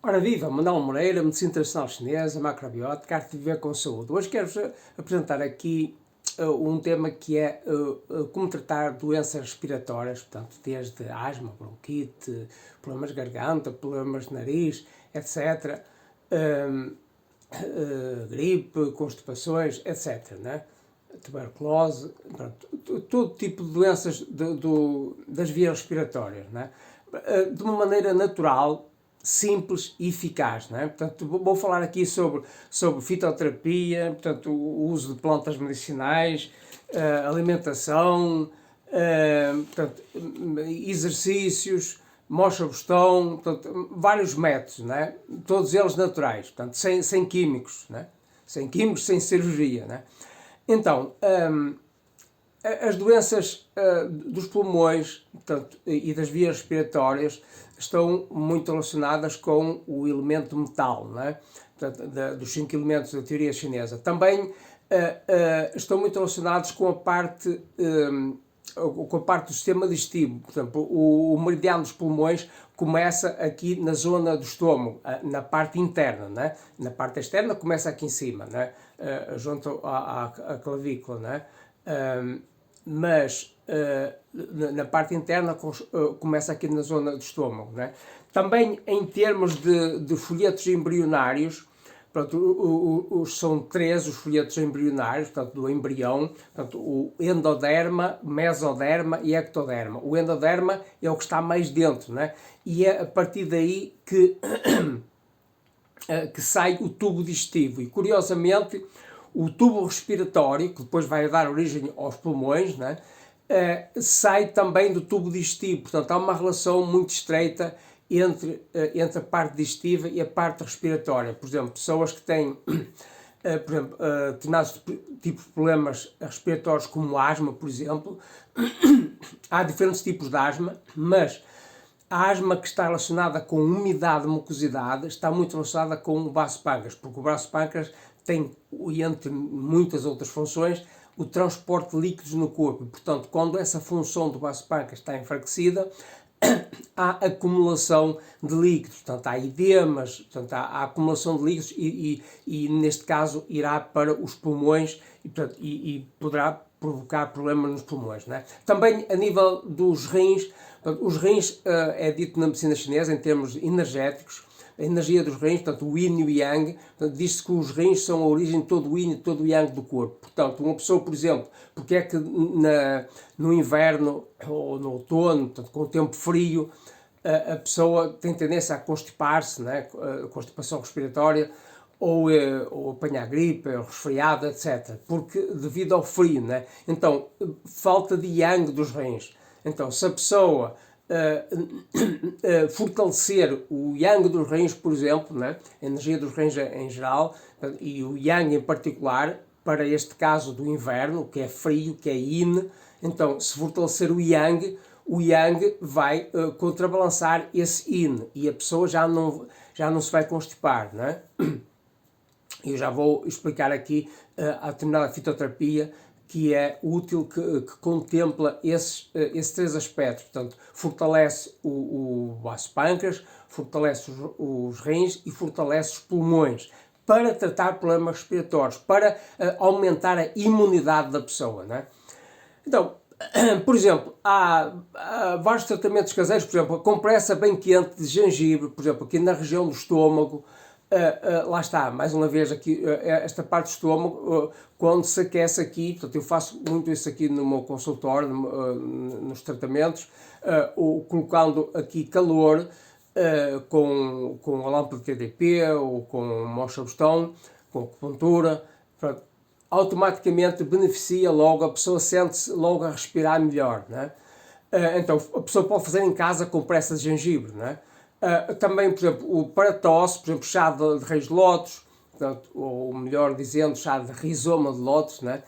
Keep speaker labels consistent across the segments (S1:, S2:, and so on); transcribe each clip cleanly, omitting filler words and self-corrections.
S1: Ora viva, Manuel Moreira, Medicina Tradicional Chinesa, Macrobiótica, Arte de Viver com Saúde. Hoje quero-vos apresentar aqui um tema que é como tratar doenças respiratórias, portanto, desde asma, bronquite, problemas de garganta, problemas de nariz, etc., gripe, constipações, etc., né? Tuberculose, pronto, todo tipo de doenças das vias respiratórias, né? De uma maneira natural, simples e eficaz, não é? Portanto, vou falar aqui sobre fitoterapia, portanto, o uso de plantas medicinais, alimentação, portanto, exercícios, mocha-bostão, portanto, vários métodos, não é? Todos eles naturais, portanto, sem químicos, não é? Sem químicos, sem cirurgia, não é? Então, as doenças dos pulmões, portanto, e das vias respiratórias estão muito relacionadas com o elemento metal, não é? Portanto, dos 5 elementos da teoria chinesa. Também estão muito relacionados com a parte do sistema digestivo. Portanto, o meridiano dos pulmões começa aqui na zona do estômago, na parte interna, né? Na parte externa começa aqui em cima, né? Junto à clavícula, né? Mas na parte interna começa aqui na zona do estômago, né? Também em termos de folhetos embrionários, pronto, são 3 os folhetos embrionários, portanto, do embrião, portanto, o endoderma, mesoderma e ectoderma. O endoderma é o que está mais dentro, né? E é a partir daí que sai o tubo digestivo. E, curiosamente, o tubo respiratório, que depois vai dar origem aos pulmões, né, sai também do tubo digestivo. Portanto, há uma relação muito estreita entre a parte digestiva e a parte respiratória. Por exemplo, pessoas que têm determinados tipos de problemas respiratórios, como asma, por exemplo, há diferentes tipos de asma, mas a asma que está relacionada com umidade e mucosidade está muito relacionada com o vaso-pâncreas, porque o vaso-pâncreas tem, entre muitas outras funções, o transporte de líquidos no corpo. Portanto, quando essa função do vaso-pâncreas está enfraquecida, há acumulação de líquidos, portanto há edemas, portanto há acumulação de líquidos e neste caso irá para os pulmões e poderá provocar problemas nos pulmões, né? Também a nível dos rins, os rins é dito na medicina chinesa em termos energéticos, a energia dos rins, portanto o yin e o yang, diz-se que os rins são a origem de todo o yin e todo o yang do corpo. Portanto, uma pessoa, por exemplo, porque é que no inverno ou no outono, portanto, com o tempo frio, a pessoa tem tendência a constipar-se, né? Constipação respiratória, ou apanhar gripe, ou resfriado, etc. Porque devido ao frio, né? Então, falta de yang dos rins. Então, se a pessoa fortalecer o yang dos rins, por exemplo, né? A energia dos rins em geral, e o yang em particular, para este caso do inverno, que é frio, que é yin, então, se fortalecer o yang vai contrabalançar esse yin e a pessoa já não se vai constipar, né? Eu já vou explicar aqui a determinada fitoterapia que é útil, que contempla esses 3 aspectos. Portanto, fortalece o vaso-pâncreas, fortalece os rins e fortalece os pulmões para tratar problemas respiratórios, para aumentar a imunidade da pessoa, né? Então, por exemplo, há vários tratamentos caseiros, por exemplo, a compressa bem quente de gengibre, por exemplo, aqui na região do estômago, lá está, mais uma vez aqui, esta parte do estômago, quando se aquece aqui, portanto eu faço muito isso aqui no meu consultório, nos tratamentos, colocando aqui calor, com a lâmpada de TDP, ou com mocha-bostão, com acupuntura, portanto, automaticamente beneficia logo, a pessoa sente-se logo a respirar melhor, né? Então a pessoa pode fazer em casa compressa de gengibre, né? Também, por exemplo, para tosse, por exemplo, chá de reis de lótus, portanto, ou melhor dizendo, chá de rizoma de lótus, né?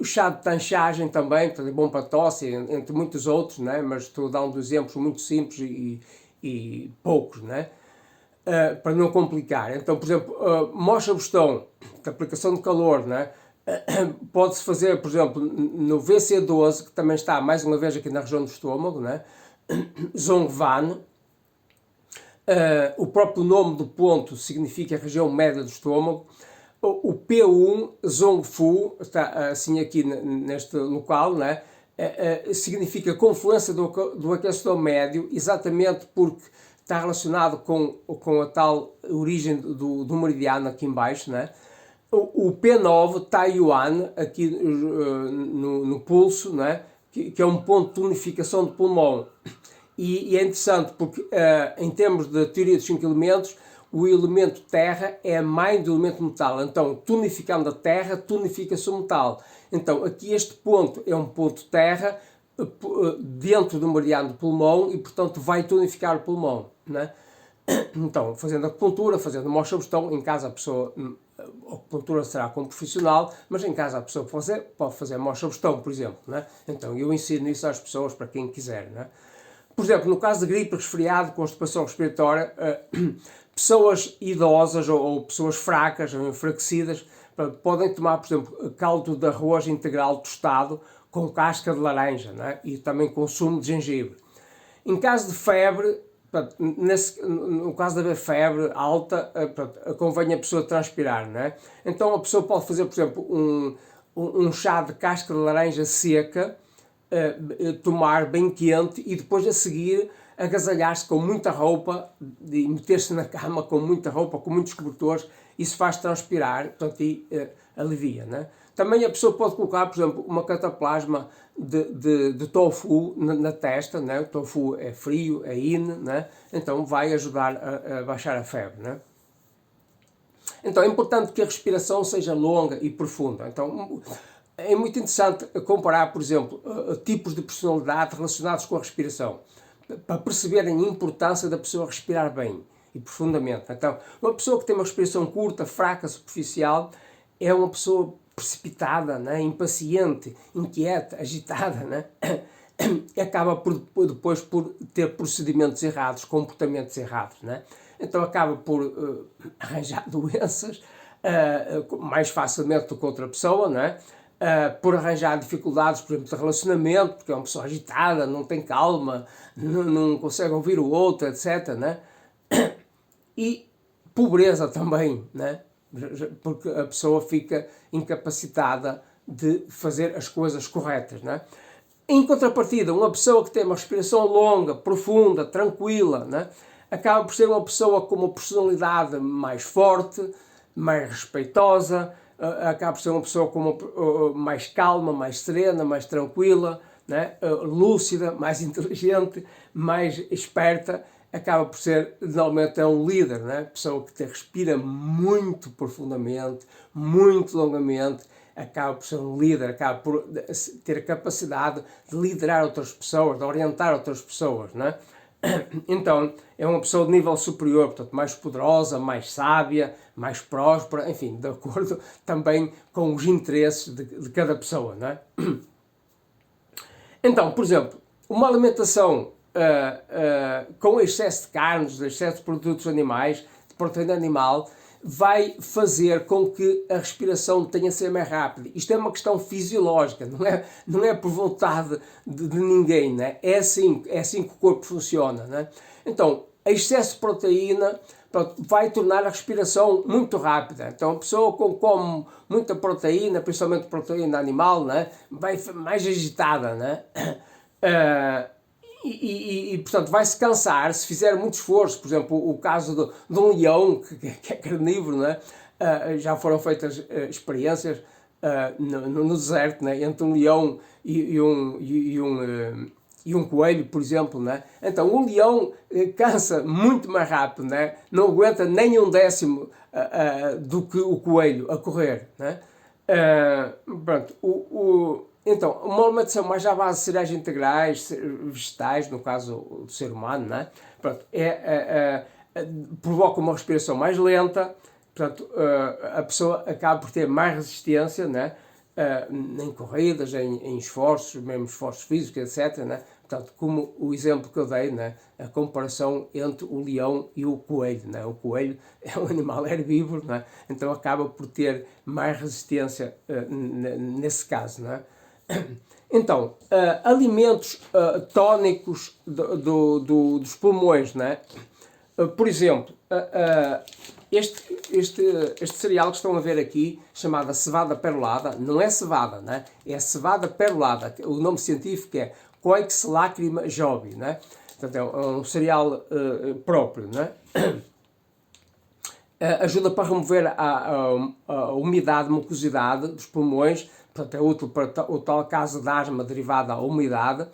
S1: O chá de tanchagem também, portanto, é bom para tosse, entre muitos outros, né? Mas estou dando exemplos muito simples e poucos, né? Para não complicar. Então, por exemplo, mocha-bostão, a aplicação de calor, né? Pode-se fazer, por exemplo, no VC12, que também está, mais uma vez, aqui na região do estômago, né? Zongvan, O próprio nome do ponto significa a região média do estômago. O P1 Zongfu, está assim aqui neste local, né? Significa confluência do aquecedor médio, exatamente porque está relacionado com a tal origem do meridiano aqui embaixo, né? O P9 Taiyuan, aqui no pulso, né? Que é um ponto de tonificação do pulmão. E é interessante porque, em termos de teoria dos 5 elementos, o elemento terra é a mãe do elemento metal. Então, tonificando a terra, tonifica-se o metal. Então, aqui este ponto é um ponto terra dentro do meridiano do pulmão e, portanto, vai tonificar o pulmão, né? Então, fazendo acupuntura, fazendo hemorragia-bastão, em casa a pessoa, a acupuntura será com um profissional, mas em casa a pessoa pode fazer hemorragia-bastão, por exemplo, né? Então, eu ensino isso às pessoas, para quem quiser, né? Por exemplo, no caso de gripe, resfriado, constipação respiratória, pessoas idosas ou pessoas fracas ou enfraquecidas podem tomar, por exemplo, caldo de arroz integral tostado com casca de laranja, né? E também consumo de gengibre. Em caso de febre, no caso de haver febre alta, convém a pessoa transpirar, né? Então a pessoa pode fazer, por exemplo, um chá de casca de laranja seca, tomar bem quente e depois a seguir agasalhar-se com muita roupa e meter-se na cama com muita roupa, com muitos cobertores. Isso faz transpirar, portanto, e alivia, né? Também a pessoa pode colocar, por exemplo, uma cataplasma de tofu na testa, né? O tofu é frio, é in, né? Então vai ajudar a baixar a febre, né? Então é importante que a respiração seja longa e profunda. Então é muito interessante comparar, por exemplo, tipos de personalidade relacionados com a respiração, para perceberem a importância da pessoa respirar bem e profundamente. Então, uma pessoa que tem uma respiração curta, fraca, superficial, é uma pessoa precipitada, né? Impaciente, inquieta, agitada, né? E acaba depois por ter procedimentos errados, comportamentos errados, né? Então acaba por arranjar doenças mais facilmente do que outra pessoa, né? Por arranjar dificuldades, por exemplo, de relacionamento, porque é uma pessoa agitada, não tem calma, não consegue ouvir o outro, etc., né? E pobreza também, né? Porque a pessoa fica incapacitada de fazer as coisas corretas, né? Em contrapartida, uma pessoa que tem uma respiração longa, profunda, tranquila, né? Acaba por ser uma pessoa com uma personalidade mais forte, mais respeitosa, acaba por ser uma pessoa com mais calma, mais serena, mais tranquila, né? Lúcida, mais inteligente, mais esperta. Acaba por ser, normalmente, é um líder, né? Pessoa que respira muito profundamente, muito longamente, acaba por ser um líder, acaba por ter a capacidade de liderar outras pessoas, de orientar outras pessoas, né? Então, é uma pessoa de nível superior, portanto, mais poderosa, mais sábia, mais próspera, enfim, de acordo também com os interesses de cada pessoa, não é? Então, por exemplo, uma alimentação com excesso de carnes, excesso de produtos animais, de proteína animal, vai fazer com que a respiração tenha a ser mais rápida. Isto é uma questão fisiológica, não é por vontade de ninguém, né? É assim que o corpo funciona, né? Então, excesso de proteína vai tornar a respiração muito rápida. Então, a pessoa que come muita proteína, principalmente proteína animal, né? Vai mais agitada, né? Portanto, vai-se cansar se fizer muito esforço. Por exemplo, o caso de um leão que é carnívoro, né? Já foram feitas experiências no deserto, né? Entre um leão e um coelho, por exemplo, né? Então, o leão cansa muito mais rápido, né? Não aguenta nem um décimo do que o coelho a correr, né? Pronto, então, uma alimentação mais à base de cereais integrais, vegetais, no caso do ser humano, né? Pronto, provoca uma respiração mais lenta, portanto, a pessoa acaba por ter mais resistência, né? Em corridas, em esforços, mesmo esforços físicos, etc., né? Portanto, como o exemplo que eu dei, né? A comparação entre o leão e o coelho, né? O coelho é um animal herbívoro, né? Então acaba por ter mais resistência nesse caso, né? Então, alimentos tónicos dos pulmões, né? Por exemplo, este cereal que estão a ver aqui, chamada cevada perolada, não é cevada, né? É cevada perolada. O nome científico é Coix lacrima jovi, né? Portanto, é um cereal próprio, né? Ajuda para remover a umidade, mucosidade dos pulmões, portanto é útil para o tal caso de asma derivada da umidade.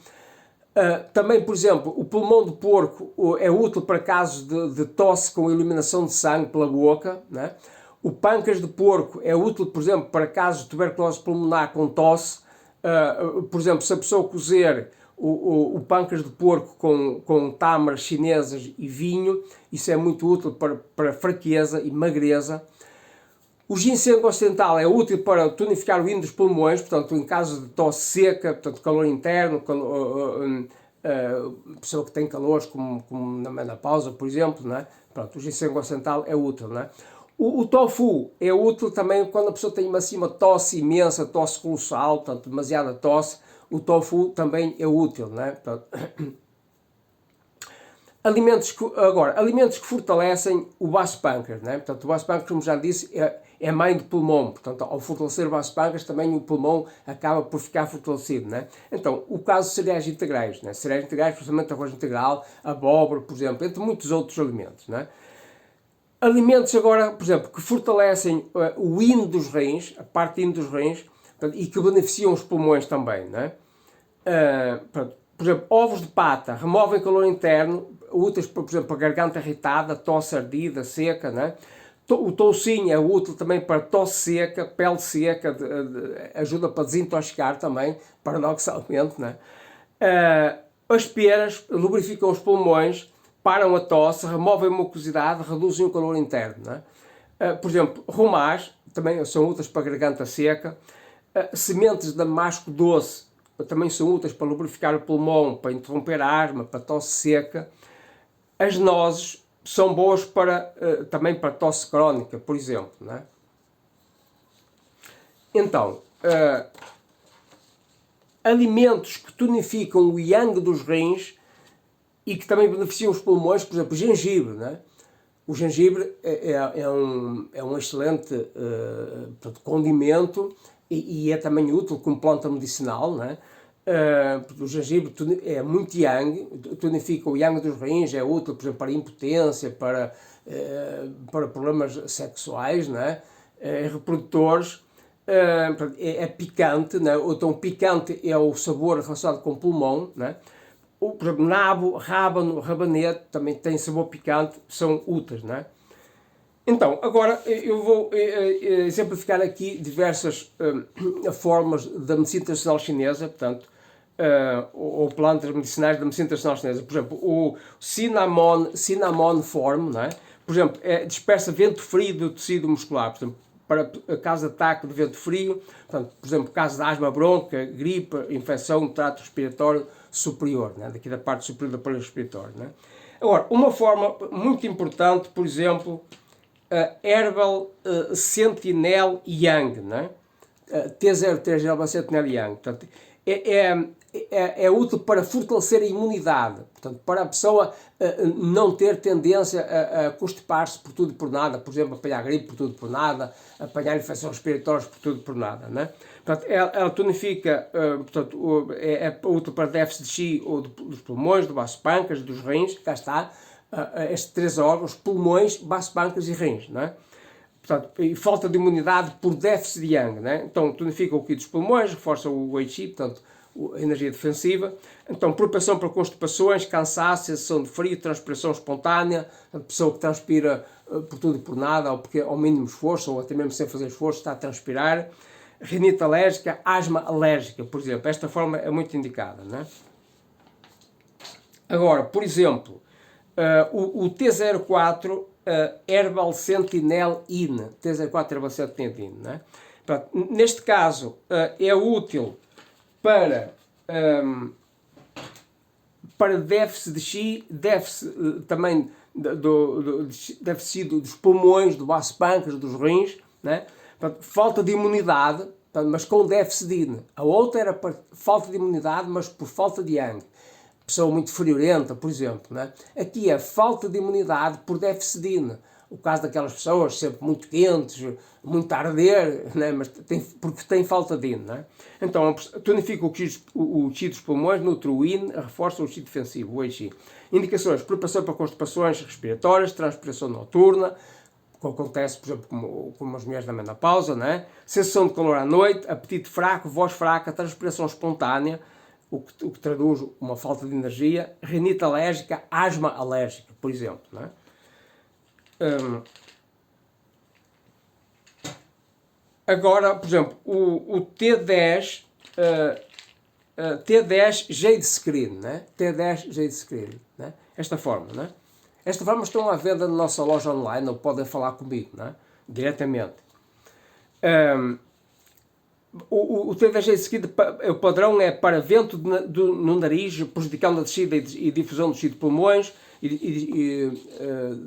S1: Também, por exemplo, o pulmão de porco é útil para casos de tosse com eliminação de sangue pela boca, né? O pâncreas de porco é útil, por exemplo, para casos de tuberculose pulmonar com tosse. Por exemplo, se a pessoa cozer o pâncreas de porco com tâmaras chinesas e vinho, isso é muito útil para fraqueza e magreza. O ginseng ocidental é útil para tonificar o hino dos pulmões, portanto, em caso de tosse seca, portanto, calor interno, pessoa que tem calores, como na menopausa, por exemplo, né? Pronto, o ginseng ocidental é útil, né? O tofu é útil também quando a pessoa tem uma tosse imensa, tosse colossal, portanto, demasiada tosse. O tofu também é útil, né? Portanto, alimentos que fortalecem o vaso pâncreas, né? Portanto, o vaso pâncreas, como já disse, é mãe do pulmão. Portanto, ao fortalecer o vaso pâncreas, também o pulmão acaba por ficar fortalecido, né? Então, o caso de cereais integrais, né? Cereais integrais, principalmente arroz integral, abóbora, por exemplo, entre muitos outros alimentos, né? Alimentos agora, por exemplo, que fortalecem o hino dos rins, a parte hino dos rins, portanto, e que beneficiam os pulmões também, né? Por exemplo, ovos de pata removem calor interno, úteis, por exemplo, para garganta irritada, tosse ardida, seca, né? O toucinho é útil também para tosse seca, pele seca, ajuda para desintoxicar também, paradoxalmente, né? As peras lubrificam os pulmões, param a tosse, removem a mucosidade, reduzem o calor interno, né? Por exemplo, romãs também são úteis para garganta seca. Sementes de damasco doce também são úteis para lubrificar o pulmão, para interromper a asma, para tosse seca. As nozes são boas também para tosse crónica, por exemplo, né? Então, alimentos que tonificam o yang dos rins e que também beneficiam os pulmões, por exemplo, o gengibre, né? O gengibre é um excelente condimento e é também útil como planta medicinal, né? O gengibre é muito yang, tonifica o yang dos rins, é útil, por exemplo, para impotência, para problemas sexuais, né? Reprodutores. É picante, né? Então picante é o sabor relacionado com o pulmão, né? Por exemplo, nabo, rábano, rabanete também tem sabor picante, são úteis, né? Então, agora eu vou exemplificar aqui diversas formas da medicina tradicional chinesa, portanto, ou plantas medicinais da medicina tradicional chinesa. Por exemplo, o cinnamon form, né? Por exemplo, dispersa vento frio do tecido muscular, por exemplo, para caso de ataque de vento frio, portanto, por exemplo, caso de asma bronca, gripe, infecção do trato respiratório superior, né? Daqui da parte superior do aparelho respiratório, né? Agora, uma forma muito importante, por exemplo, Herbal Sentinel Yang, né? T03 Herbal Sentinel Yang, portanto, é útil para fortalecer a imunidade, portanto, para a pessoa não ter tendência a constipar-se por tudo e por nada, por exemplo, apanhar gripe por tudo e por nada, apanhar infecções respiratórias por tudo e por nada, né? Portanto, ela tonifica, portanto, é útil para déficit de chi dos pulmões, do vaso pâncreas, dos rins, cá está, estes três órgãos, pulmões, vaso pâncreas e rins, né? Portanto, e falta de imunidade por déficit de yang, né? Então tonifica o qi dos pulmões, reforça o wei qi, portanto, a energia defensiva. Então, propensão para constipações, cansaço, sensação de frio, transpiração espontânea, a pessoa que transpira por tudo e por nada, ou porque ao mínimo esforço, ou até mesmo sem fazer esforço, está a transpirar. Rinite alérgica, asma alérgica, por exemplo. Esta forma é muito indicada, né? Agora, por exemplo, o T04 Herbal Sentinel In, T04 Herbal Sentinel In, né? Portanto, neste caso é útil para déficit de chi, déficit também déficit dos pulmões, do vaso pâncreas, dos rins, né? Portanto, falta de imunidade, mas com déficit de yin. A outra era para falta de imunidade, mas por falta de yang. pessoa muito friorenta, por exemplo, né? Aqui é falta de imunidade por déficit de INE. O caso daquelas pessoas sempre muito quentes, muito a arder, né? Mas porque tem falta de INE. Né? Então, tonifica o tecido dos pulmões, nutre o INE, reforça o tecido defensivo, o EIXI. Indicações: preparação para constipações respiratórias, transpiração noturna, que acontece, por exemplo, como as mulheres da menopausa, né? Sensação de calor à noite, apetite fraco, voz fraca, transpiração espontânea, o que traduz uma falta de energia, rinite alérgica, asma alérgica, por exemplo. Né? Agora, por exemplo, o T10, T10 Jade Screen, né? T10 Jade Screen, né? Esta forma, né? Esta forma estão à venda na nossa loja online, ou podem falar comigo, né? Diretamente. O T10 Jade Screen, o padrão é para vento no nariz, prejudicando a descida e difusão dos tecidos de pulmões,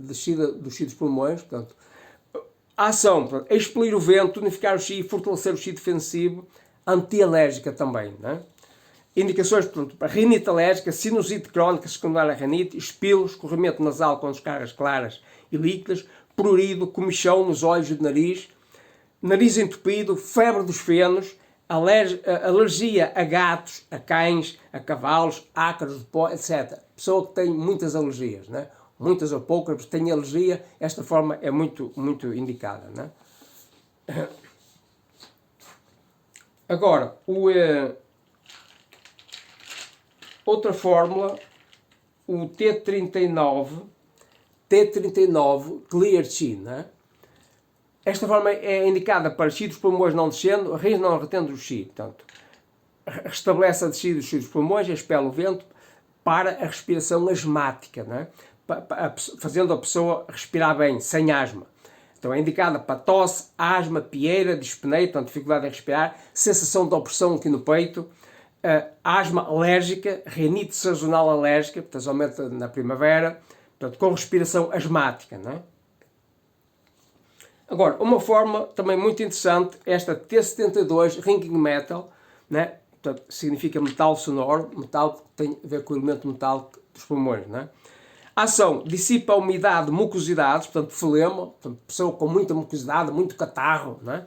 S1: descida dos tecidos de pulmões, portanto, a ação, portanto, expelir o vento, tonificar o chi, fortalecer o chi defensivo, antialérgica também, né? Indicações, portanto, para rinite alérgica, sinusite crónica secundária à rinite, espilo, escorrimento nasal com descargas claras e líquidas, prurido, comichão nos olhos e do nariz, nariz entupido, febre dos fenos, alergia a gatos, a cães, a cavalos, ácaros de pó, etc. Pessoa que tem muitas alergias, né? Muitas ou poucas, tem alergia, esta forma é muito indicada. Né? Agora, outra fórmula, o T39 Clear Chi, né? Esta forma é indicada para chi dos pulmões não descendo, rins não retendo o chi, portanto, restabelece a descida dos dos pulmões, expele o vento para a respiração asmática, né? Fazendo a pessoa respirar bem, sem asma. Então é indicada para tosse, asma, pieira, dispneia, portanto, dificuldade em respirar, sensação de opressão aqui no peito, asma alérgica, rinite sazonal alérgica, portanto, aumenta na primavera, portanto, com respiração asmática. Não é? Agora, uma forma também muito interessante, esta T72 Ringing Metal, né? Portanto, significa metal sonoro, metal que tem a ver com o elemento metálico dos pulmões. Não é? A ação dissipa a umidade, mucosidades, portanto, flema, portanto, pessoa com muita mucosidade, muito catarro, não é?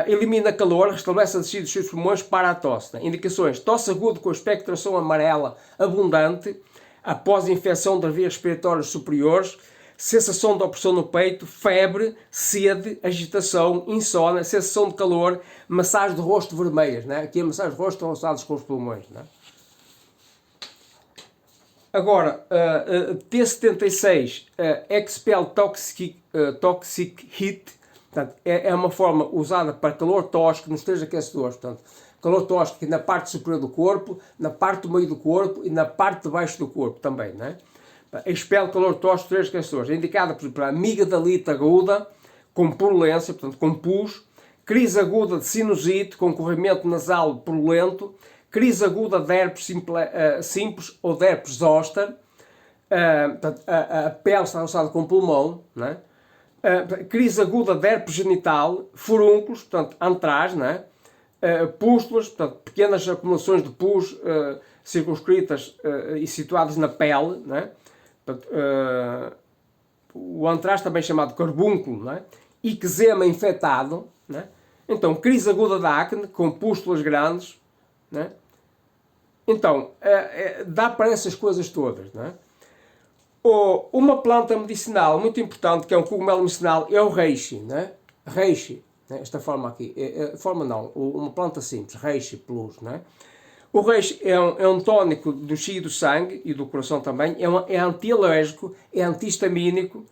S1: Elimina calor, restabelece a descida dos seus pulmões para a tosse. Né? Indicações: tosse aguda com expectoração amarela abundante, após a infecção das vias respiratórias superiores, sensação de opressão no peito, febre, sede, agitação, insônia, sensação de calor, massagem de rosto vermelhas. Né? Aqui a massagem de rosto estão associadas com os pulmões. Né? Agora, T76 Expel Toxic Heat, portanto, é uma forma usada para calor tóxico nos três aquecedores. Portanto, calor tóxico na parte superior do corpo, na parte do meio do corpo e na parte de baixo do corpo também. Né? Expel calor tóxico nos três aquecedores. É indicada, por exemplo, para amigdalite aguda, com purulência, portanto, com pus, crise aguda de sinusite, com corrimento nasal purulento, crise aguda de herpes simples ou de herpes zoster, a pele está associada com o pulmão, né? Crise aguda de herpes genital, furúnculos, portanto, antraz, né? Pústulas, portanto, pequenas acumulações de pus circunscritas e situadas na pele, né? Portanto, o antraz também chamado carbúnculo, né? Eczema infectado, né? Então, crise aguda de acne, com pústulas grandes, né? Então, dá para essas coisas todas. Né? Uma planta medicinal muito importante, que é um cogumelo medicinal, é o reishi. Né? Reishi, né? Esta forma aqui. Forma não, uma planta simples, reishi plus. Né? O reishi é um tónico do chi e do sangue, e do coração também, é antialérgico, é antihistamínico,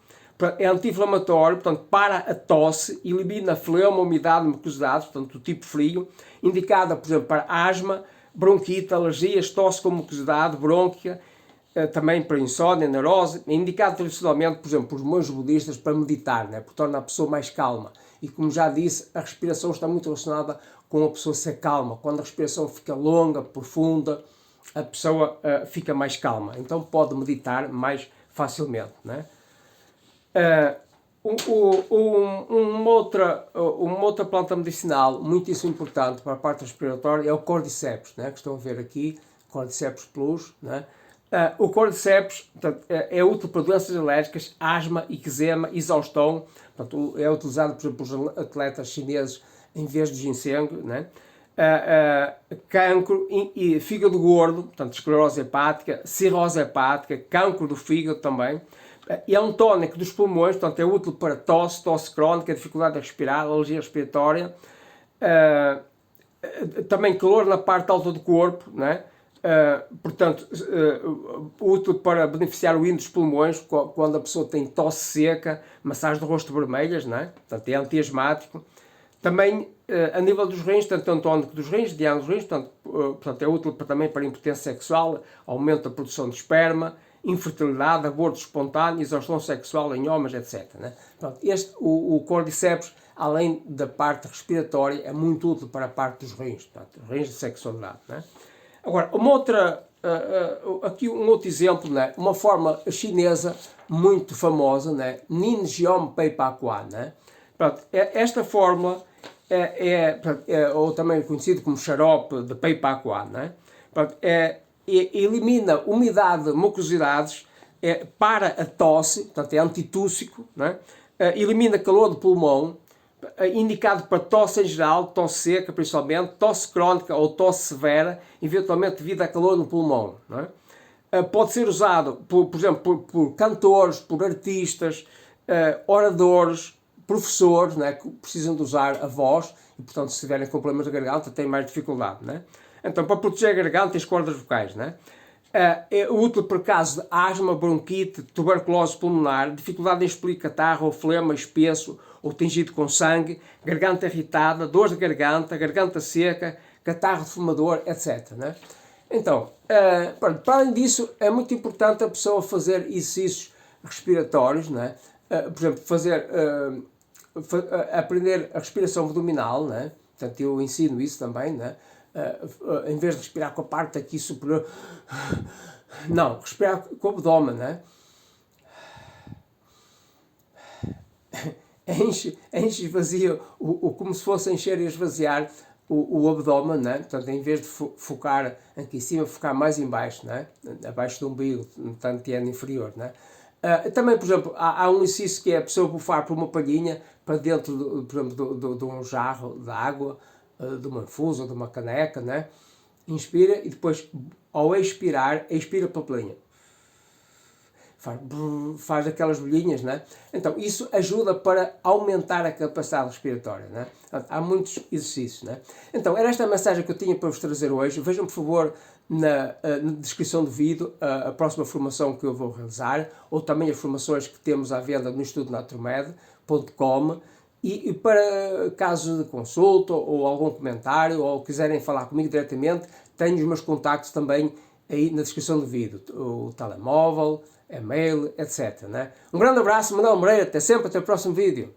S1: é anti-inflamatório, portanto, para a tosse, elimina flema, umidade, mucosidade, portanto, do tipo frio, indicada, por exemplo, para asma, bronquite, alergias, tosse com mucosidade, brônquia, também para insónia, neurose, é indicado tradicionalmente, por exemplo, por monges budistas para meditar, né? Porque torna a pessoa mais calma. E como já disse, a respiração está muito relacionada com a pessoa ser calma. Quando a respiração fica longa, profunda, a pessoa fica mais calma. Então pode meditar mais facilmente, né? Uma outra planta medicinal muitíssimo importante para a parte respiratória é o Cordyceps, né, que estão a ver aqui, Cordyceps plus, né, O Cordyceps, portanto, é útil para doenças alérgicas, asma, eczema, exaustão. Portanto, é utilizado, por exemplo, pelos atletas chineses em vez de ginseng, né? Cancro e fígado gordo, portanto, esclerose hepática, cirrose hepática, cancro do fígado também. É um tónico dos pulmões, portanto, é útil para tosse crónica, dificuldade de respirar, alergia respiratória. Também calor na parte alta do corpo, né? Portanto, útil para beneficiar o hino dos pulmões quando a pessoa tem tosse seca, massagem do rosto vermelhas, né? Portanto, é antiasmático. Também, a nível dos rins, tanto é um tónico dos rins, diana dos rins, portanto, é útil também para impotência sexual, aumento da produção de esperma, infertilidade, aborto espontâneo, exaustão sexual em homens, etc. Né? Portanto, o Cordyceps, além da parte respiratória, é muito útil para a parte dos rins, portanto, rins de sexualidade. Né? Agora, aqui um outro exemplo, né? Uma forma chinesa muito famosa, né? Nin Jiom Pei Pa Quan. Né? Pronto, esta fórmula ou também conhecido como xarope de Pei Pa Quan, né? Pronto, elimina umidade, mucosidades, para a tosse, portanto é antitússico, né? Elimina calor do pulmão, indicado para tosse em geral, tosse seca principalmente, tosse crónica ou tosse severa, eventualmente devido a calor no pulmão. Não é? Pode ser usado, por exemplo, por cantores, por artistas, oradores, professores, né, que precisam de usar a voz e, portanto, se tiverem com problemas de garganta, têm mais dificuldade. Né? Então, para proteger a garganta e as cordas vocais, né? É útil para casos de asma, bronquite, tuberculose pulmonar, dificuldade em expelir catarro ou flema espesso ou tingido com sangue, garganta irritada, dores de garganta, garganta seca, catarro defumador, etc. Né? Então, para além disso, é muito importante a pessoa fazer exercícios respiratórios, né? Por exemplo, aprender a respiração abdominal, né? Portanto, eu ensino isso também, né? Em vez de respirar com a parte aqui superior, não, respirar com o abdômen, né? Enche e esvazia, como se fosse encher e esvaziar o abdômen, né? Portanto, em vez de focar aqui em cima, focar mais em baixo, né? Abaixo do umbigo, no tantiano inferior, né? Também, por exemplo, há um exercício que é a pessoa bufar por uma palhinha para dentro, por exemplo, de um jarro de água, de uma infusa, de uma caneca, né? Inspira e depois, ao expirar, expira pela palhinha. Faz aquelas bolhinhas, né? Então, isso ajuda para aumentar a capacidade respiratória, né? Há muitos exercícios, né? Então, era esta a mensagem que eu tinha para vos trazer hoje. Vejam, por favor, na descrição do vídeo a próxima formação que eu vou realizar, ou também as formações que temos à venda no estudonaturmed.com. E para caso de consulta ou algum comentário, ou quiserem falar comigo diretamente, tenho os meus contactos também aí na descrição do vídeo, o telemóvel, e-mail, etc. Né? Um grande abraço, Manuel Moreira, até sempre, até o próximo vídeo.